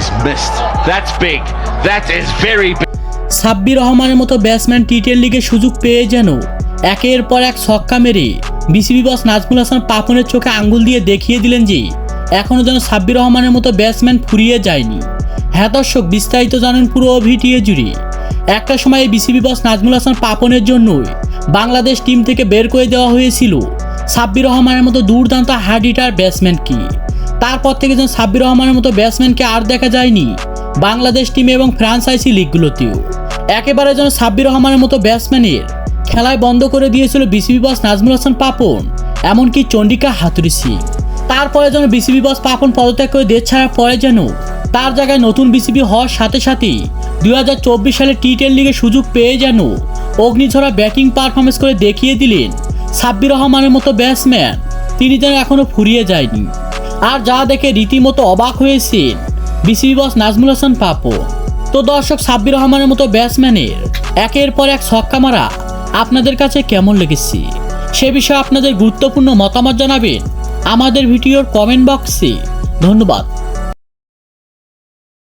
he's missed. That's big. That is very big. Sabbir রহমানের মতো batsman টি-10 লিগে সুযোগ পেয়ে যেন একের পর এক ছক্কা মেরে বিসিবি বস নাজমুল হাসান পাপনের চোখে আঙ্গুল দিয়ে দেখিয়ে দিলেন যে এখনও যেন সাব্বির রহমানের মতো ব্যাটসম্যান ফুরিয়ে যায়নি। হ্যাঁ দর্শক, বিস্তারিত জানেন পুরো ভিডিও জুড়ে। একটা সময় বিসিবি বস নাজমুল হাসান পাপনের জন্যই বাংলাদেশ টিম থেকে বের করে দেওয়া হয়েছিল সাব্বির রহমানের মতো দুর্দান্ত হার্ড হিটার ব্যাটসম্যানকে। তারপর থেকে যেন সাব্বির রহমানের মতো ব্যাটসম্যানকে আর দেখা যায়নি বাংলাদেশ টিমে এবং ফ্রাঞ্চাইজি লিগগুলোতেও। একেবারে যেন সাব্বির রহমানের মতো ব্যাটসম্যানের খেলায় বন্ধ করে দিয়েছিল বিসিবি বস নাজমুল হাসান পাপন, এমনকি চন্ডিকা হাথুরুসি সিং। তারপরে যেন বিসিবি বস পাপন পদত্যাগ করে দেশ ছাড়ার পরে যেন তার জায়গায় নতুন বিসিবি হওয়ার সাথে সাথেই 2024 সালে টি-10 লিগে সুযোগ পেয়ে যেন অগ্নিঝরা ব্যাটিং পারফরমেন্স করে দেখিয়ে দিলেন সাব্বির রহমানের মতো ব্যাটসম্যান। তিনি যেন এখনও ফুরিয়ে যায়নি। আর যা দেখে রীতিমতো অবাক হয়েছেন বিসিবি বস নাজমুল হাসান পাপন। তো দর্শক, সাব্বির রহমানের মতো ব্যাটসম্যানের একের পর এক ছক্কা মারা আপনাদের কাছে কেমন লেগেছে সে বিষয়ে আপনাদের গুরুত্বপূর্ণ মতামত জানাবেন আমাদের ভিডিওর কমেন্ট বক্সে। ধন্যবাদ।